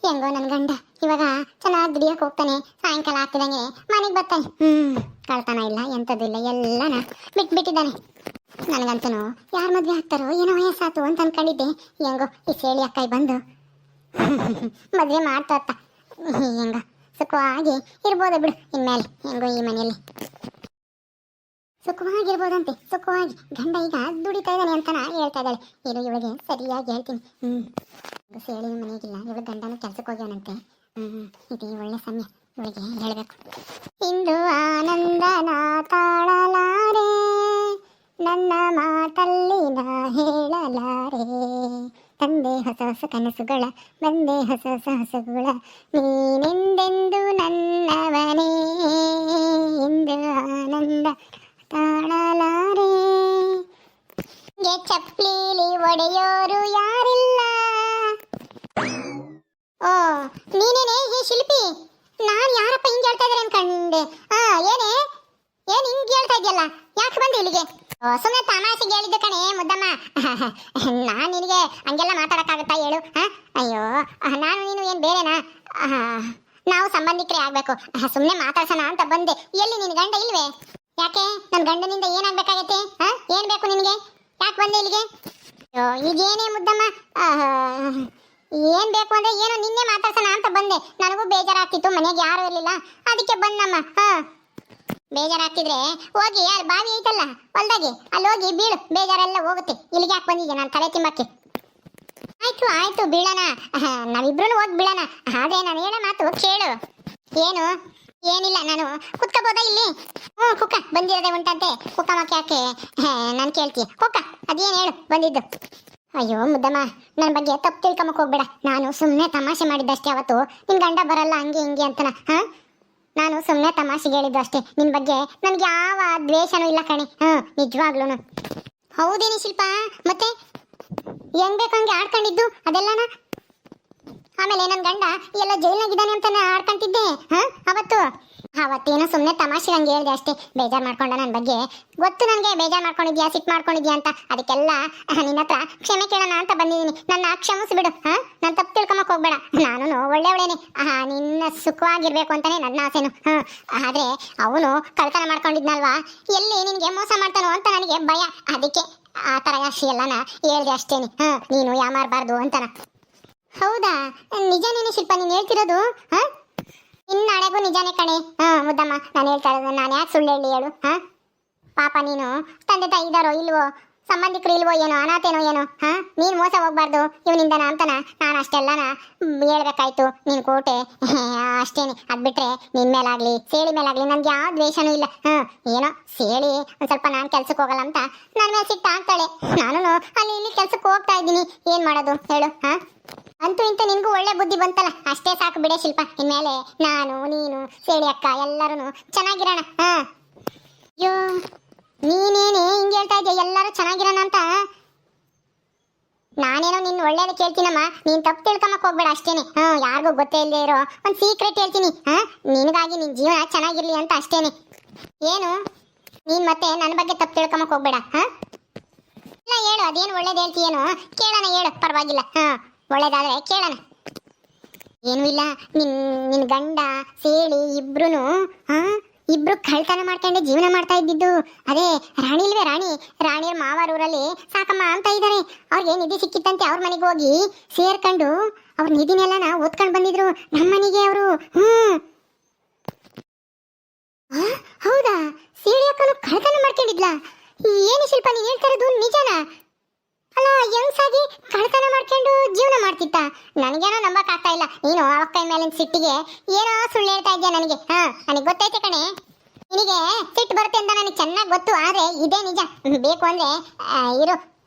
ಹೆಂಗೋ ನನ್ ಗಂಡ ಇವಾಗ ಚೆನ್ನಾಗಿ ದುಡಿಯಕ್ಕೆ ಹೋಗ್ತಾನೆ, ಸಾಯಂಕಾಲ ಆಗ್ತಿದಂಗೆ ಮನೆಗೆ ಬರ್ತಾನೆ. ಕಳ್ತನ ಇಲ್ಲ ಎಂಥದ್ದಿಲ್ಲ, ಎಲ್ಲನ ಬಿಟ್ಬಿಟ್ಟಿದ್ದಾನೆ. ನನಗಂತೂ ಯಾರು ಮದ್ವೆ ಆಗ್ತಾರೋ ಏನೋ ವಯಸ್ಸಾತು ಅಂತ ಅನ್ಕೊಂಡಿದ್ದೆ. ಹೆಂಗೋ ಈ ಸೇಳಿ ಅಕ್ಕಾಯಿ ಬಂದು ಮದ್ವೆ ಮಾಡ್ತಾ ಹೆಂಗ ಸುಖವಾಗಿ ಇರ್ಬೋದು ಬಿಡು. ಇನ್ಮೇಲೆ ಹೆಂಗೋ ಈ ಮನೆಯಲ್ಲಿ ಸುಖವಾಗಿರ್ಬೋದಂತೆ. ಸುಖವಾಗಿ ಗಂಡ ಈಗ ದುಡಿತಾ ಇದ್ದಾನೆ ಅಂತನ ಹೇಳ್ತಾ ಇದ್ದಾಳೆ. ಇದು ಇವಳಿಗೆ ಸರಿಯಾಗಿ ಹೇಳ್ತೀನಿ. ಸೇಳಿ ಮನೆಗಿಲ್ಲ, ಇವಳು ಗಂಡನ ಕೆಲ್ಸಕ್ಕೆ ಹೋಗ್ಯವನಂತೆ. ಇದು ಒಳ್ಳೆ ಸಮಯ ಇವಳಿಗೆ ಹೇಳಬೇಕು. ಇಂದು ಆನಂದನ ತಾಳಲಾರೆ, ನನ್ನ ಮಾತಲ್ಲಿ ನಾ ಹೇಳಲಾರೆ. ತಂದೆ ಹೊಸ ಹೊಸ ಕನಸುಗಳ, ಬಂದೆ ಹೊಸ ಹೊಸ ಹಸುಗಳ, ನೀನೆಂದೆಂದು ನನ್ನವನೇ. ಇಂದು ಆನಂದ ತಾಳಲಾರೆ. ಚಪ್ಲೀಲಿ ಒಡೆಯೋರು ಯಾರಿಲ್ಲ. ಓ ನೀನೇನೆ ಹೇ ಶಿಲ್ಪಿ, ನಾನು ಯಾರಪ್ಪ ಹಿಂಗೆ ಹೇಳ್ತಾ ಇದ್ದಾರೆ ಅನ್ಕಂಡೆ. ಏನೇ ಏನ್ ಹಿಂಗೆ ಹೇಳ್ತಾ ಇದೆಯಲ್ಲ, ಯಾಕೆ ಬಂದೆ ಇಲ್ಲಿಗೆ? ಸುಮ್ಮನೆ ತಮಾಷೆಗೆ ಹೇಳಿದ್ದು ಕಣೆ ಮುದ್ದಮ್ಮ. ನಾನು ನಿನಗೆ ಹಂಗೆಲ್ಲ ಮಾತಾಡಕ್ಕಾಗತ್ತಾ ಹೇಳು? ಅಯ್ಯೋ ನಾನು ನೀನು ಏನು ಬೇರೆನಾ? ನಾವು ಸಂಬಂಧಿಕರೇ ಆಗ್ಬೇಕು. ಸುಮ್ಮನೆ ಮಾತಾಡ್ಸೋಣ ಅಂತ ಬಂದೆ. ಎಲ್ಲಿ ನಿನ್ ಗಂಡ ಇಲ್ವೇ? ಯಾಕೆ ನನ್ನ ಗಂಡನಿಂದ ಏನಾಗ್ಬೇಕಾಗತ್ತೆ? ಏನ್ ಬೇಕು ನಿನಗೆ? ಯಾಕೆ ಬಂದೆ ಇಲ್ಲಿಗೆ? ಈಗೇನೇ ಮುದ್ದಮ್ಮ, ಏನ್ ಬೇಕು ಅಂದ್ರೆ ಏನೋ ನಿನ್ನೆ ಮಾತಾಡ್ಸೋಣ ಅಂತ ಬಂದೆ. ನನಗೂ ಬೇಜಾರಾಗ್ತಿತ್ತು, ಮನೆಗೆ ಯಾರು ಇರ್ಲಿಲ್ಲ, ಅದಕ್ಕೆ ಬಂದಮ್ಮ. ಬೇಜಾರಾಗ್ತಿದ್ರೆ ಹೋಗಿ ಅಲ್ಲಿ ಬಾವಿ ಐತಲ್ಲ ಹೊಲ್ದಾಗೆ, ಅಲ್ಲಿ ಹೋಗಿ ಬೀಳು, ಬೇಜಾರೆಲ್ಲ ಹೋಗುತ್ತೆ. ಇಲ್ಲಿಗೆ ಯಾಕೆ ಬಂದಿದ್ದೆ ನಾನು ತಲೆ ತಿಮ್ಮಕ್ಕೆ? ಆಯ್ತು ಆಯ್ತು ಬೀಳೋಣ, ನಾವಿಬ್ರು ಹೋಗಿ ಬೀಳೋಣ. ಆದ್ರೆ ನಾನು ಹೇಳೋ ಮಾತು ಕೇಳು. ಏನು? ಏನಿಲ್ಲ, ನಾನು ಕುತ್ಕೋಬೋದಾ ಇಲ್ಲಿ? ಕುಕ್ಕ ಬಂದಿರೋದೇ ಉಂಟಂತೆ, ಕುಕ್ಕ ಮಕ್ಕ ಯಾಕೆ ನಾನು ಕೇಳ್ತೀಯ? ಕುಕ್ಕ ಅದೇನು ಹೇಳು ಬಂದಿದ್ದು? ಅಯ್ಯೋ ಮುದ್ದಮ್ಮ, ನನ್ನ ಬಗ್ಗೆ ತಪ್ಪು ತಿಳ್ಕೊಂಬಕ್ಕೆ ಹೋಗ್ಬೇಡ. ನಾನು ಸುಮ್ಮನೆ ತಮಾಷೆ ಮಾಡಿದ್ದಷ್ಟೇ. ಅವತ್ತು ನಿನ್ ಗಂಡ ಬರಲ್ಲ ಹಂಗೆ ಹಿಂಗೆ ಅಂತನ. ನಾನು ಸುಮ್ಮನೆ ತಮಾಷೆಗೆ ಹೇಳಿದ್ದು ಅಷ್ಟೇ. ನಿನ್ ಬಗ್ಗೆ ನನ್ಗೆ ಯಾವ ದ್ವೇಷನೂ ಇಲ್ಲ ಕಣೆ. ನಿಜವಾಗ್ಲೂ. ಹೌದೇನಿ ಶಿಲ್ಪ, ಮತ್ತೆ ಹೆಂಗ್ ಬೇಕಂಗೆ ಆಡ್ಕೊಂಡಿದ್ದು ಅದೆಲ್ಲನ? ಆಮೇಲೆ ನನ್ನ ಗಂಡ ಎಲ್ಲ ಜೈಲ್ನಾಗಿದ್ದಾನೆ ಅಂತ ಆಡ್ಕೊಂತಿದ್ದೆ ಅವತ್ತೇನೋ ಸುಮ್ಮನೆ ತಮಾಷೆ ಹಂಗೆ ಹೇಳಿದೆ ಅಷ್ಟೇ. ಬೇಜಾರು ಮಾಡ್ಕೊಂಡ ನನ್ನ ಬಗ್ಗೆ. ಗೊತ್ತು ನನಗೆ ಬೇಜಾರು ಮಾಡ್ಕೊಂಡಿದ್ಯಾ, ಸಿಟ್ಟು ಮಾಡ್ಕೊಂಡಿದ್ಯಾ ಅಂತ. ಅದಕ್ಕೆಲ್ಲ ನಿನ್ನ ಹತ್ರ ಕ್ಷಮೆ ಕೇಳೋಣ ಅಂತ ಬಂದಿದ್ದೀನಿ. ನನ್ನ ಕ್ಷಮಿಸ್ಬಿಡು. ನಾನು ತಪ್ಪು ತಿಳ್ಕೊಂಬಕ್ಕೆ ಹೋಗ್ಬೇಡ. ನಾನು ಒಳ್ಳೆಯವಳೇನೆ, ನಿನ್ನ ಸುಖವಾಗಿರ್ಬೇಕು ಅಂತಾನೆ ನನ್ನ ಆಸೆನು. ಆದ್ರೆ ಅವನು ಕಳ್ತನ ಮಾಡ್ಕೊಂಡಿದ್ನಲ್ವಾ, ಎಲ್ಲಿ ನಿನಗೆ ಮೋಸ ಮಾಡ್ತಾನೋ ಅಂತ ನನಗೆ ಭಯ. ಅದಕ್ಕೆ ಆ ಥರ ಎಲ್ಲನ ಹೇಳ್ದೆ ಅಷ್ಟೇನೆ. ನೀನು ಯಾಮಾರಬಾರ್ದು ಅಂತನ. ಹೌದಾ? ನಿಜನೇನೆ ಶಿಲ್ಪ ನೀನು ಹೇಳ್ತಿರೋದು? ಇನ್ನಾಳೆಗೂ ನಿಜಾನೇ ಕಣೆ. ಮುದ್ದಮ್ಮ, ನಾನು ಹೇಳ್ತಾ ಇರೋದು ನಾನು ಯಾಕೆ ಸುಳ್ಳು ಹೇಳಿ ಹೇಳು? ಪಾಪ ನೀನು ತಂದೆ ತಾಯಿ ಇದ್ದಾರೋ ಇಲ್ವೋ, ಸಂಬಂಧಿಕರು ಇಲ್ವೋ ಏನೋ, ಅನಾಥೇನೋ ಏನೋ, ನೀನು ಮೋಸ ಹೋಗ್ಬಾರ್ದು ಇವನಿಂದನ ಅಂತನ ನಾನು ಅಷ್ಟೆಲ್ಲನ ಹೇಳ್ಬೇಕಾಯ್ತು. ನೀನು ಕೋಟೆ ಅಷ್ಟೇನೆ. ಅದು ಬಿಟ್ರೆ ನಿನ್ನ ಮೇಲಾಗ್ಲಿ ಸೇಳಿ ಮೇಲಾಗ್ಲಿ ನನಗೆ ಯಾವ ದ್ವೇಷನೂ ಇಲ್ಲ. ಏನೋ ಸೇಳಿ ಒಂದು ಸ್ವಲ್ಪ ನಾನು ಕೆಲ್ಸಕ್ಕೆ ಹೋಗಲ್ಲ ಅಂತ ನನ್ನ ಮೇಲೆ ಸಿಟ್ಟು ಆಗ್ತಾಳೆ. ನಾನು ಅಲ್ಲಿ ಇಲ್ಲಿ ಕೆಲ್ಸಕ್ಕೆ ಹೋಗ್ತಾ ಇದ್ದೀನಿ, ಏನು ಮಾಡೋದು ಹೇಳು? ಅಂತೂ ಇಂತೂ ನಿನ್ಗೂ ಒಳ್ಳೆ ಬುದ್ಧಿ ಬಂತಲ್ಲ, ಅಷ್ಟೇ ಸಾಕು ಬಿಡೆ ಶಿಲ್ಪ. ಇನ್ಮೇಲೆ ನಾನು ನೀನು ಸೇಳಿ ಅಕ್ಕ ಎಲ್ಲರೂ ಚೆನ್ನಾಗಿರೋಣ. ಅಯ್ಯೋ ನೀನೇನೆ ಹಿಂಗೆ ಹೇಳ್ತಾ ಇದ್ಯಾ ಎಲ್ಲರೂ ಚೆನ್ನಾಗಿರೋಣ ಅಂತ? ನಾನೇನೋ ನಿನ್ನ ಒಳ್ಳೇದು ಕೇಳ್ತೀನಮ್ಮ, ನೀನು ತಪ್ಪು ತಿಳ್ಕೊಂಬಕ್ಕೆ ಹೋಗ್ಬೇಡ ಅಷ್ಟೇನೆ. ಯಾರಿಗೂ ಗೊತ್ತೇ ಇಲ್ಲದೆ ಇರೋ ಒಂದು ಸೀಕ್ರೆಟ್ ಹೇಳ್ತೀನಿ. ನಿನಗಾಗಿ ನಿನ್ನ ಜೀವನ ಚೆನ್ನಾಗಿರ್ಲಿ ಅಂತ ಅಷ್ಟೇನೆ. ಏನು ನೀನು ಮತ್ತೆ ನನ್ನ ಬಗ್ಗೆ ತಪ್ಪು ತಿಳ್ಕೊಂಬಕ್ಕೆ ಹೋಗ್ಬೇಡ. ಇಲ್ಲ ಹೇಳು, ಅದೇನು ಒಳ್ಳೇದು ಹೇಳ್ತೀಯೇನೋ ಕೇಳೋಣ, ಹೇಳು, ಪರವಾಗಿಲ್ಲ. ಒಳ್ಳೇದಾದ್ರೆ ಕೇಳೋಣ. ಏನೂ ಇಲ್ಲ, ನಿನ್ನ ಗಂಡ ಸೇಳಿ ಇಬ್ರು ಕಳ್ತನ ಮಾಡ್ಕೊಂಡು ಜೀವನ ಮಾಡ್ತಾ ಇದ್ದಿದ್ದು. ಅದೇ ರಾಣಿ ಇಲ್ವೇ, ರಾಣಿಯವ್ರ ಮಾವಾರೂರಲ್ಲಿ ಸಾಕಮ್ಮ ಅಂತ ಇದ್ದಾರೆ. ಅವ್ರಿಗೆ ನಿಧಿ ಸಿಕ್ಕಿತ್ತಂತೆ. ಅವ್ರ ಮನೆಗೆ ಹೋಗಿ ಸೇರ್ಕೊಂಡು ಅವ್ರ ನಿಧಿನೆಲ್ಲ ಓದ್ಕೊಂಡು ಬಂದಿದ್ರು ನಮ್ಮ ಮನೆಗೆ ಅವರು. ಹೌದಾ? ಸೇಳಿ ಅಕ್ಕನು ಕಳ್ತನ ಮಾಡ್ಕೊಂಡಿದ್ಲಾ? ಏನು ಶಿಲ್ಪ ನೀನು ಹೇಳ್ತಾ ಇರೋದು ನಿಜನಾ? ಅಲ್ಲ, ಹೆಂಗ್ಸಾಗಿ ಕಳ್ತನ ಮಾಡ್ಕೊಂಡು ಜೀವನ ಮಾಡ್ತಿತ್ತ? ನನಗೇನೋ ನಂಬಕ್ ಆಗ್ತಾ ಇಲ್ಲ. ನೀನು ಅವಕ್ಕ ಮೇಲಿನ ಸಿಟ್ಟಿಗೆ ಏನೋ ಸುಳ್ಳು ಹೇಳ್ತಾ ಇದ್ಯಾ ನನಗೆ. ನನಗೆ ಗೊತ್ತೈತೆ ಕಣೆ, ನಿನಗೆ ಸಿಟ್ಟು ಬರುತ್ತೆ ಅಂತ ನನಗೆ ಚೆನ್ನಾಗಿ ಗೊತ್ತು. ಆದ್ರೆ ಇದೇ ನಿಜ. ಬೇಕು ಅಂದ್ರೆ ಇರು,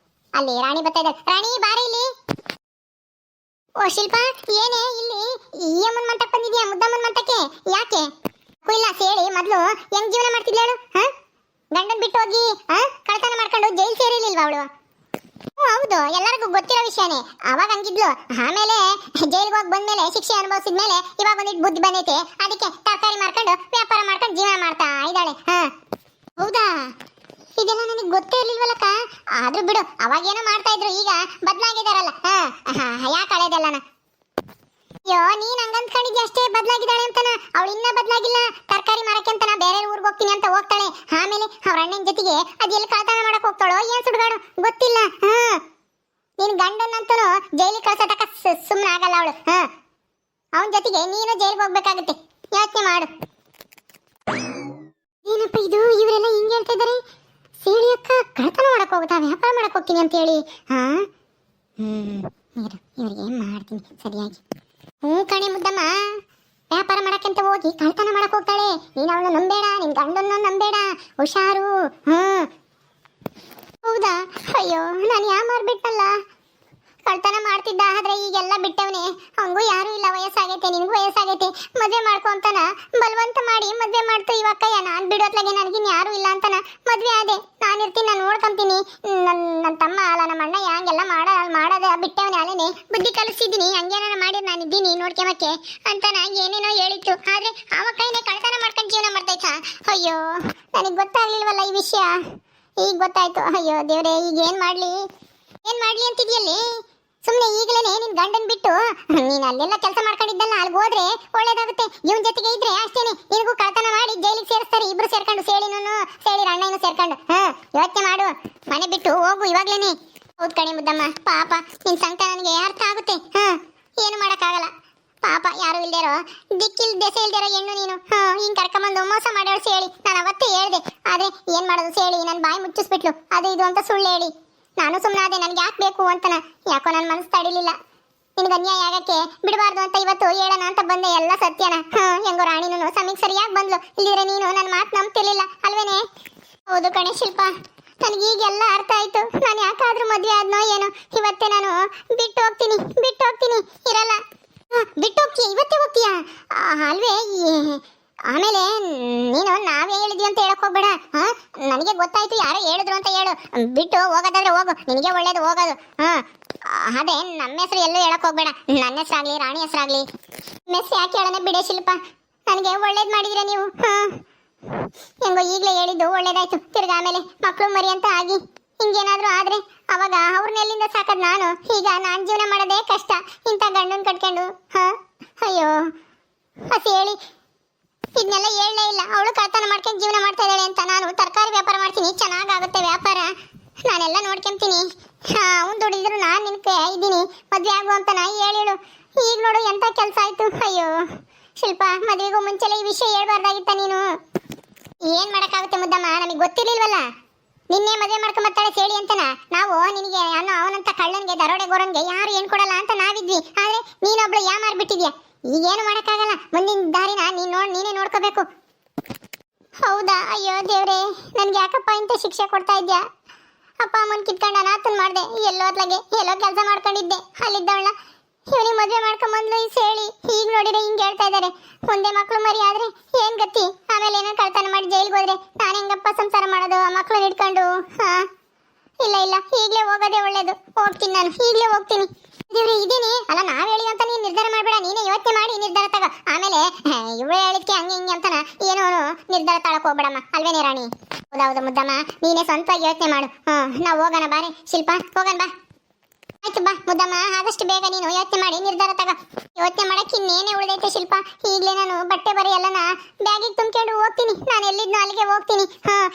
ಅಲ್ಲಿ ರಾಣಿ ಬರ್ತಾ ಇದ್ದಾರೆ. ರಾಣಿ ಬಾರಿ ಇಲ್ಲಿ. ಓ ಶಿಲ್ಪ, ಏನೇ ಇಲ್ಲಿ ಈ ಅಮ್ಮನ ಮಂಟಕ್ಕೆ ಬಂದಿದ್ಯಾ? ಮುದ್ದಮ್ಮನ ಮಂಟಕ್ಕೆ ಯಾಕೆ? ಇಲ್ಲ ಸೇಳಿ ಮೊದ್ಲು ಹೆಂಗ್ ಜೀವನ ಮಾಡ್ತಿದ್ಲ ಹೇಳು? ಗಂಡನ್ ಬಿಟ್ಟು ಹೋಗಿ ಕಳ್ತನ ಮಾಡ್ಕೊಂಡು ಜೈಲ್ ಸೇರಿರ್ಲಿಲ್ವಾ ಅವಳು? ಹೌದು, ಎಲ್ಲರಿಗೂ ಗೊತ್ತಿರೋ ವಿಷಯನೇ. ಅವಾಗ ಹಂಗಿದ್ಲು, ಆಮೇಲೆ ಜೈಲಿಗೆ ಹೋಗಿ ಬಂದ್ಮೇಲೆ ಶಿಕ್ಷೆ ಅನುಭವಿಸಿದ್ಮೇಲೆ ಇವಾಗ ಒಂದಿಟ್ಟು ಬುದ್ಧಿ ಬಂದೈತೆ. ಅದಕ್ಕೆ ತರಕಾರಿ ಮಾರ್ಕೊಂಡು ವ್ಯಾಪಾರ ಮಾಡ್ಕೊಂಡು ಜೀವನ ಮಾಡ್ತಾ ಇದ್ದಾಳೆ. ಹೌದಾ? ಇದೆಲ್ಲ ನನಗೆ ಗೊತ್ತೇ ಇರ್ಲಿಲ್ವಲ್ಲಕ್ಕ. ಆದ್ರೂ ಬಿಡು, ಅವಾಗೇನೋ ಮಾಡ್ತಾ ಇದ್ರು, ಈಗ ಬದಲಾಗಿದಾರಲ್ಲ. ಯಾಕೆ ಹಳೇದಲ್ಲನ? ಅಯ್ಯೋ ನೀನ್ ಹಂಗ ಅನ್ಕೊಂಡಿದ್ಯ ಅಷ್ಟೇ ಬದಲಾಗಿದ್ದಾಳೆ ಅಂತನ. ಅವಳು ಇನ್ನ ಬದಲಾಗಿಲ್ಲ. ತರಕಾರಿ ಮಾರಕ್ಕೆ ಅಂತ ಬೇರೆ ಊರಿಗೆ ಹೋಗ್ತೀನಿ ಅಂತ ಹೋಗ್ತಾಳೆ. ಆಮೇಲೆ ಅವ್ರ ಅಣ್ಣನ ಜೊತೆಗೆ ಅದ್ ಎಲ್ಲಿ ಕಳ್ತನ ಮಾಡಕ್ ಹೋಗ್ತಾಳೋ ಏನ್ ಸುಡ್ಗಾಡು ಗೊತ್ತಿಲ್ಲ. ನಿನ್ ಗಂಡನಂತನು ಜೈಲಿಗೆ ಕಳ್ಸತಕ್ಕ ಸುಮ್ಮನೆ ಆಗಲ್ಲ ಅವಳು. ಅವನ ಜೊತೆಗೆ ನೀನು ಜೈಲಿಗೆ ಹೋಗ್ಬೇಕಾಗುತ್ತೆ. ಯೋಚನೆ ಮಾಡು. ಏನಪ್ಪ ಇದು, ಇವರೆಲ್ಲ ಹಿಂಗೆ ಹೇಳ್ತಾ ಇದಾರೆ. ಸೇಳಿ ಅಕ್ಕ ಕಳ್ತನ ಮಾಡಕ್ ಹೋಗುತ್ತಾ, ವ್ಯಾಪಾರ ಮಾಡಕ್ ಹೋಗ್ತೀನಿ ಅಂತ ಹೇಳಿ. ಇವರಿಗೆ ಮಾಡ್ತೀನಿ ಸರಿಯಾಗಿ. ಕಣೆ ಮುದ್ದಮ್ಮ, ವ್ಯಾಪಾರ ಮಾಡಕ್ಕಂತ ಹೋಗಿ ಕಳ್ತನ ಮಾಡಕ್ ಹೋಗ್ತಾಳೆ. ನೀನ್ ಅವಳನ್ನ ನಂಬೇಡ, ನಿನ್ ಗಂಡನ್ನ ನಂಬೇಡ, ಹುಷಾರು. ಹೌದಾ? ಅಯ್ಯೋ ನಾನು ಮಾರ್ಬಿಟ್ಟಲ್ಲ. ಕಳ್ತನ ಮಾಡ್ತಿದ್ದ, ಆದ್ರೆ ಈಗೆಲ್ಲ ಬಿಟ್ಟವನೆ. ಹಂಗೂ ಯಾರು ಇಲ್ಲ, ವಯಸ್ಸಾಗೈತೆ, ನಿನ್ಗೂ ವಯಸ್ಸಾಗೈತೆ, ಮದ್ವೆ ಮಾಡ್ಕೊ ಅಂತಾನ ಬಲವಂತ ಮಾಡಿ ಮದ್ವೆ ಮಾಡ್ತು ಇವಕ್ಕಯ್ಯ. ನಾನ್ ಬಿಡೋತ್ಲಾಗೆ ನನಗಿನ್ ಯಾರು ಇಲ್ಲ ಅಂತಾನ ಮದ್ವೆ ಆದೆ. ನಾನಿರ್ತೀನಿ, ನಾನು ನೋಡ್ಕೊಂತೀನಿ. ನನ್ನ ತಮ್ಮ ಅಲ್ಲ ನಮ್ಮ ಅಣ್ಣ ಹಂಗೆಲ್ಲ ಮಾಡದ ಬಿಟ್ಟವನೆ. ಅಲ್ಲೇನೆ ಬುದ್ಧಿ ಕಲಿಸಿದೀನಿ, ಹಂಗೇನ ಮಾಡಿ ನಾನಿದ್ದೀನಿ ನೋಡ್ಕೊಂಬಕ್ಕೆ ಅಂತಾನ ಏನೇನೋ ಹೇಳಿತ್ತು. ಆದ್ರೆ ಅವಕ್ಕೈನೇ ಕಳ್ತನ ಮಾಡ್ಕೊಂಡು ಜೀವನ ಮಾಡ್ತೈತಾ? ಅಯ್ಯೋ ನನಗ್ ಗೊತ್ತಾಗ್ಲಿಲ್ವಲ್ಲ ಈ ವಿಷಯ, ಈಗ ಗೊತ್ತಾಯ್ತು. ಅಯ್ಯೋ ದೇವ್ರೆ, ಈಗ ಏನ್ ಮಾಡ್ಲಿ ಅಂತಿದ್ಯಲ್ಲಿ. ಸುಮ್ನೆ ಈಗಲೇ ನಿನ್ ಗಂಡನ್ ಬಿಟ್ಟು ನೀನ್ ಅಲ್ಲೆಲ್ಲ ಕೆಲಸ ಮಾಡ್ಕೊಂಡಿದ್ದಲ್ಲ, ಅಲ್ಲಿಗೆ ಹೋದ್ರೆ ಒಳ್ಳೇದಾಗುತ್ತೆ. ಇವನ್ ಜೊತೆಗೆ ಇದ್ರೆ ಅಷ್ಟೇನೆ, ನಿನಗೂ ಕಳ್ತನ ಮಾಡಿ ಜೈಲಿಗೆ ಸೇರಿಸ್ತಾರೆ. ಇಬ್ರು ಸೇರ್ಕೊಂಡು, ಸೇಳಿರ ಅಣ್ಣನು ಸೇರ್ಕೊಂಡು. ಯೋಚನೆ ಮಾಡು, ಮನೆ ಬಿಟ್ಟು ಹೋಗು ಇವಾಗ್ಲೇನೆ. ಹೌದ್ ಕಣೆ ಮುದ್ದಮ್ಮ, ಪಾಪ ನಿನ್ ಸಂಕಟ ನನಗೆ ಅರ್ಥ ಆಗುತ್ತೆ. ಏನು ಮಾಡಕ್ಕಾಗಲ್ಲ ಪಾಪ. ಯಾರು ಇಲ್ದೇರೋ, ದೆಸೆ ಇಲ್ದೇರೋ ಹೆಣ್ಣು ನೀನು. ಹಿಂಗ್ ಕರ್ಕೊಂಬಂದು ಮೋಸ ಮಾಡೋಳು ಸೇಳಿ. ನಾನು ಅವತ್ತೇ ಹೇಳ್ದೆ, ಆದ್ರೆ ಏನ್ ಮಾಡೋದು ಸೇಳಿ ನನ್ ಬಾಯಿ ಮುಚ್ಚಿಸ್ಬಿಟ್ಲು. ಅದು ಇದು ಅಂತ ಸುಳ್ಳು ಹೇಳಿ ನಾನು ಸುಮ್ಮನಾದೆ. ನನ್ಗೆ ಯಾಕೆ ಬೇಕು ಅಂತನ. ಯಾಕೋ ನನ್ನ ಮನಸ್ಸು ತಡಿಲಿಲ್ಲ. ನಿನ್ಗೆ ಅನ್ಯಾಯ ಆಗಕ್ಕೆ ಬಿಡಬಾರ್ದು ಅಂತ ಇವತ್ತು ಹೇಳೋಣ ಅಂತ ಬಂದೆ. ಎಲ್ಲ ಸತ್ಯನ. ಹೆಂಗೋ ರಾಣಿನೂ ಸಮಯಕ್ಕೆ ಸರಿಯಾಗಿ ಬಂದ್ಲು. ಇಲ್ಲಿದ್ರೆ ನೀನು ನನ್ನ ಮಾತು ನಂಬ್ತಿರ್ಲಿಲ್ಲ ಅಲ್ವೇನೆ? ಹೌದು ಕಣೆ ಶಿಲ್ಪ, ನನಗೆ ಈಗೆಲ್ಲ ಅರ್ಥ ಆಯ್ತು. ನಾನು ಯಾಕಾದ್ರೂ ಮದ್ವೆ ಆದ್ನೋ ಏನೋ. ಇವತ್ತೇ ನಾನು ಬಿಟ್ಟು ಹೋಗ್ತೀನಿ. ಇರಲ್ಲ. ಬಿಟ್ಟು ಹೋಗ್ತೀಯ? ಇವತ್ತೇ ಹೋಗ್ತೀಯಾ? ಅಲ್ವೇ? ಆಮೇಲೆ ನೀನು ನಾವೇ ಹೇಳಿದ್ವಿ ಅಂತ ಹೇಳಕ್ ಹೋಗ್ಬೇಡ. ನನಗೆ ಗೊತ್ತಾಯ್ತು, ಯಾರೋ ಹೇಳಿದ್ರು ಅಂತ ಹೇಳು. ಬಿಟ್ಟು ಹೋಗೋದಾದ್ರೆ ಹೋಗು, ನಿನಗೆ ಒಳ್ಳೇದು ಹೋಗೋದು. ಅದೇ ನಮ್ಮ ಹೆಸರು ಎಲ್ಲೂ ಹೇಳಕ್ ಹೋಗ್ಬೇಡ. ನನ್ನ ಹೆಸರಾಗ್ಲಿ, ರಾಣಿ ಹೆಸರಾಗ್ಲಿ, ಮೆಸ್ ಯಾಕೆ ಹೇಳೋಣ ಬಿಡೆ ಶಿಲ್ಪ. ನನಗೆ ಒಳ್ಳೇದು ಮಾಡಿದ್ರೆ ನೀವು. ಹೆಂಗೋ ಈಗಲೇ ಹೇಳಿದ್ದು ಒಳ್ಳೇದಾಯ್ತು. ತಿರ್ಗ ಆಮೇಲೆ ಮಕ್ಕಳು ಮರಿ ಅಂತ ಆಗಿ ಹಿಂಗೇನಾದ್ರೂ ಆದ್ರೆ ಅವಾಗ ಅವ್ರನ್ನೆಲ್ಲಿಂದ ಸಾಕದ್ ನಾನು. ಈಗ ನಾನ್ ಜೀವನ ಮಾಡೋದೇ ಕಷ್ಟ, ಇಂಥ ಗಂಡನ್ ಕಟ್ಕೊಂಡು. ಅಯ್ಯೋ ಹಸಿ ಹೇಳಿ ಇದನ್ನೆಲ್ಲ ಹೇಳಲೇ ಇಲ್ಲ. ಅವಳು ಕಳ್ತನ ಮಾಡ್ಕೊಂಡು ಜೀವನ ಮಾಡ್ತಾ ಇದ್ದಾಳೆ ಅಂತ. ನಾನು ತರಕಾರಿ ವ್ಯಾಪಾರ ಮಾಡ್ತೀನಿ, ಚೆನ್ನಾಗಾಗುತ್ತೆ ವ್ಯಾಪಾರ, ನಾನೆಲ್ಲ ನೋಡ್ಕೊಂತೀನಿ. ಅವ್ನು ದುಡಿದ್ರು ನಾನು ನಿನ್ಗೆ ಇದ್ದೀನಿ, ಮದ್ವೆ ಆಗು ಅಂತ ನಾ ಹೇಳಿಳು. ಈಗ ನೋಡು ಎಂತ ಕೆಲಸ ಆಯ್ತು. ಅಯ್ಯೋ ಶಿಲ್ಪ, ಮದುವೆಗೂ ಮುಂಚೆಲೆ ಈ ವಿಷಯ ಹೇಳ್ಬಾರ್ದಾಗಿತ್ತ ನೀನು. ಏನ್ ಮಾಡಕ್ಕಾಗುತ್ತೆ ಮುದ್ದಮ್ಮ, ನಮಗೆ ಗೊತ್ತಿರ್ಲಿಲ್ವಲ್ಲ. ನಿನ್ನೆ ಮದುವೆ ಮಾಡ್ಕೊಂಬರ್ತಾಳೆ ಸೇಳಿ ಅಂತನ. ನಾವು ನಿನಗೆ ಅವನಂತ ಕಳ್ಳನ್ಗೆ, ದರೋಡೆ ಗೋರನ್ಗೆ ಯಾರು ಏನ್ ಕೊಡಲ್ಲ ಅಂತ ನಾವಿದ್ವಿ. ಆದ್ರೆ ನೀನೊಬ್ಳು ಮಾರ್ಬಿಟ್ಟಿದ್ಯಾ. ಈಗೇನು ಮಾಡಕ್ಕಾಗಲ್ಲ. ಮುಂದಿನ ದಾರಿನ ನೀನೇ ನೋಡ್ಕೋಬೇಕು. ಹೌದಾ? ಅಯ್ಯೋ ದೇವ್ರೆ, ನನ್ಗೆ ಯಾಕಪ್ಪ ಇಂಥ ಶಿಕ್ಷೆ ಕೊಡ್ತಾ ಇದ್ಯಾ? ಅಪ್ಪ ಅಮ್ಮನ್ ಕಿತ್ಕೊಂಡು ಅನಾಥನ್ ಮಾಡ್ದೆ. ಎಲ್ಲೋ ಕೆಲಸ ಮಾಡ್ಕೊಂಡಿದ್ದೆ. ಅಲ್ಲಿದ್ದವಳ ಇವನಿಗೆ ಮದುವೆ ಮಾಡ್ಕೊಂಬಂದ್ಲು ಈ ಸೇಳಿ. ಈಗ ನೋಡಿದ್ರೆ ಹಿಂಗೆ ಹೇಳ್ತಾ ಇದ್ದಾರೆ. ಮುಂದೆ ಮಕ್ಳು ಮರಿ ಆದ್ರೆ ಏನ್ ಗತಿ? ಆಮೇಲೆ ಏನೋ ಕಳ್ತನ ಮಾಡಿ ಜೈಲಿಗೆ ಹೋದ್ರೆ ನಾನು ಹೆಂಗಪ್ಪ ಸಂಸಾರ ಮಾಡೋದು ಆ ಮಕ್ಳನ್ನ ಇಟ್ಕೊಂಡು? ಇಲ್ಲ ಈಗಲೇ ಹೋಗೋದೇ ಒಳ್ಳೇದು. ಹೋಗ್ತೀನಿ, ನಾನು ಈಗಲೇ ಹೋಗ್ತೀನಿ. ದೇವ್ರೆ ಇದೀನಿ ಅಲ್ಲ, ನಾವ್ ಹೇಳಿ ಅಂತ ನೀನ್ ನಿರ್ಧಾರ ಮಾಡ್ಬೇಡ. ನೀನೇ ಯೋಚನೆ ಮಾಡಿ ನಿರ್ಧಾರ ತಗೋ. ಆಮೇಲೆ ಇವ್ರು ಹೇಳಿದ್ಕೆ ಹಂಗೆ ಅಂತನ ಏನೋ ನಿರ್ಧಾರ ತಗೊಳಕ್ ಹೋಗ್ಬೇಡಮ್ಮ. ಅಲ್ವೇನೇ ರಾಣಿ? ಹೌದೌದು ಮುದ್ದಮ್ಮ, ನೀನೇ ಸ್ವಂತವಾಗಿ ಯೋಚನೆ ಮಾಡು. ನಾವು ಹೋಗೋಣ ಬಾರೆ ಶಿಲ್ಪ, ಹೋಗೋಣ ಬಾ. ಆಯ್ತು ಬಾ ಮುದ್ದಮ್ಮ, ಆದಷ್ಟು ಬೇಗ ನೀನು ಯೋಚನೆ ಮಾಡಿ ನಿರ್ಧಾರ ತಗೋ. ಯೋಚನೆ ಮಾಡಕ್ಕೆ ಇನ್ನೇನೇ ಉಳಿದೈತೆ ಶಿಲ್ಪ. ಈಗಲೇ ನಾನು ಬಟ್ಟೆ ಬರಿ ಎಲ್ಲನ ಬ್ಯಾಗಿಗೆ ತುಂಬಿಕೊಂಡು ಹೋಗ್ತೀನಿ. ನಾನು ಎಲ್ಲಿದ್ನೋ ಅಲ್ಲಿಗೆ ಹೋಗ್ತೀನಿ.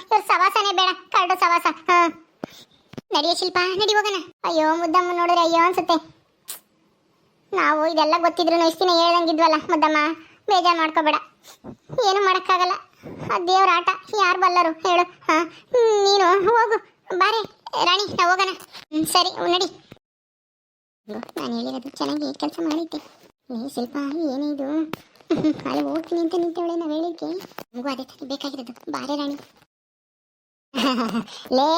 ಇವ್ರ ಸವಾಸನೆ ಬೇಡ, ಕರಡು ಸವಾಸ. ನಡಿಯ ಶಿಲ್ಪ, ನಡಿ ಹೋಗೋಣ. ಅಯ್ಯೋ ಮುದ್ದಮ್ಮ ನೋಡಿದ್ರೆ ಅಯ್ಯೋ ಅನ್ಸುತ್ತೆ. ನಾವು ಇದೆಲ್ಲ ಗೊತ್ತಿದ್ರು ಇಷ್ಟು ದಿನ ಹೇಳ್ದಂಗಿದ್ವಲ್ಲ ಮುದ್ದಮ್ಮ, ಬೇಜಾರು ಮಾಡ್ಕೋಬೇಡ. ಏನು ಮಾಡೋಕ್ಕಾಗಲ್ಲ, ದೇವ್ರ ಆಟ, ಯಾರು ಬಲ್ಲರು ಹೇಳು. ನೀನು ಹೋಗು ಬಾರೆ ರಾಣಿ, ನಾವು ಹೋಗೋಣ. ಸರಿ ನಡಿ. ನಾನು ಹೇಳಿರೋದು ಚೆನ್ನಾಗಿ ಕೆಲಸ ಮಾಡೈತೆ. ಶಿಲ್ಪ ಏನೇ ಇದು, ಅಲ್ಲಿ ಹೋಗ್ತೀನಿ ಅಂತ ನಿಂತವಳೆ. ನಾವು ಹೇಳಿದ್ಕೆ ನಮಗೂ ಅದೇ ತಾನೇ ಬೇಕಾಗಿರೋದು. ಬಾರೆ ರಾಣಿ. ಲೇ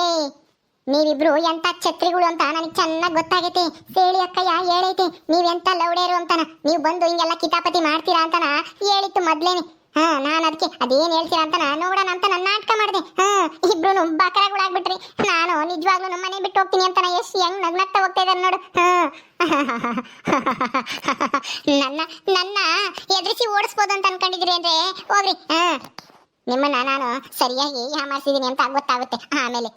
ನೀವಿಬ್ರು ಎಂತ ಛತ್ರಿಗಳು ಅಂತ ನನಗೆ ಚೆನ್ನಾಗಿ ಗೊತ್ತಾಗೈತೆ. ಸೇಳಿ ಅಕ್ಕಯ್ಯ ಹೇಳೈತೆ ನೀವೆಂತ ಲೌಡೇರು ಅಂತಾನ. ನೀವು ಬಂದು ಹಿಂಗೆಲ್ಲ ಕಿತಾಪತಿ ಮಾಡ್ತೀರಾ ಅಂತನ ಹೇಳಿತ್ತು ಮೊದ್ಲೇನೆ. ನಾನು ಅದಕ್ಕೆ ಅದೇನ್ ಹೇಳ್ತೀರಾ ಅಂತ ನೋಡೋಣ ಅಂತ ನಾನು ನಾಟಕ ಮಾಡಿದೆ. ಇಬ್ರು ಬಕರಗಳಾಗ್ಬಿಟ್ರಿ. ನಾನು ನಿಜವಾಗ್ಲೂ ನಮ್ಮ ಮನೆ ಬಿಟ್ಟು ಹೋಗ್ತೀನಿ ಅಂತ ಎಷ್ಟು ಹೆಂಗ್ ನಗ್ನಗ್ತಾ ಹೋಗ್ತಾ ಇದಾರೆ ನೋಡು. ನನ್ನ ಎದುರಿಸಿ ಓಡಿಸ್ಬೋದು ಅಂತ ಅನ್ಕೊಂಡಿದ್ರಿ ಅಂದ್ರೆ ಹೋಗ್ರಿ. ನಿಮ್ಮನ್ನ ನಾನು ಸರಿಯಾಗಿ ಯಾಮಾರಿಸಿದೀನಿ ಅಂತ ಗೊತ್ತಾಗುತ್ತೆ ಆಮೇಲೆ.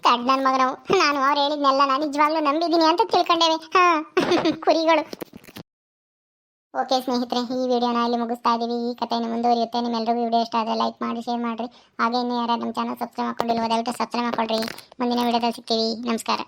ಕಡ್ ನನ್ ಮಗನವು, ನಾನು ಅವ್ರು ಹೇಳಿದ್ನೆಲ್ಲ ನಾನು ನಿಜವಾಗ್ಲೂ ನಂಬಿದ್ದೀನಿ ಅಂತ ತಿಳ್ಕೊಂಡೇವೆ. ಕುರಿಗಳು. ಓಕೆ ಸ್ನೇಹಿತರೆ, ಈ ವಿಡಿಯೋನ ಇಲ್ಲಿ ಮುಗಿಸ್ತಾ ಇದ್ದೀವಿ. ಈ ಕಥೆಯನ್ನು ಮುಂದುವರಿಯುತ್ತೆ. ನಿಮ್ಮೆಲ್ಲರಿಗೂ ವಿಡಿಯೋ ಇಷ್ಟ ಆದರೆ ಲೈಕ್ ಮಾಡಿ, ಶೇರ್ ಮಾಡಿರಿ. ಹಾಗೆ ಇನ್ನೂ ಯಾರು ನಮ್ಮ ಚಾನಲ್ ಸಬ್ಸ್ಕ್ರೈಬ್ ಮಾಡ್ಕೊಂಡಿಲ್ವೋ ದಯವಿಟ್ಟು ಸಬ್ಸ್ಕ್ರೈಬ್ ಮಾಡ್ಕೊಳ್ರಿ. ಮುಂದಿನ ವಿಡಿಯೋದಲ್ಲಿ ಸಿಗ್ತೀವಿ. ನಮಸ್ಕಾರ.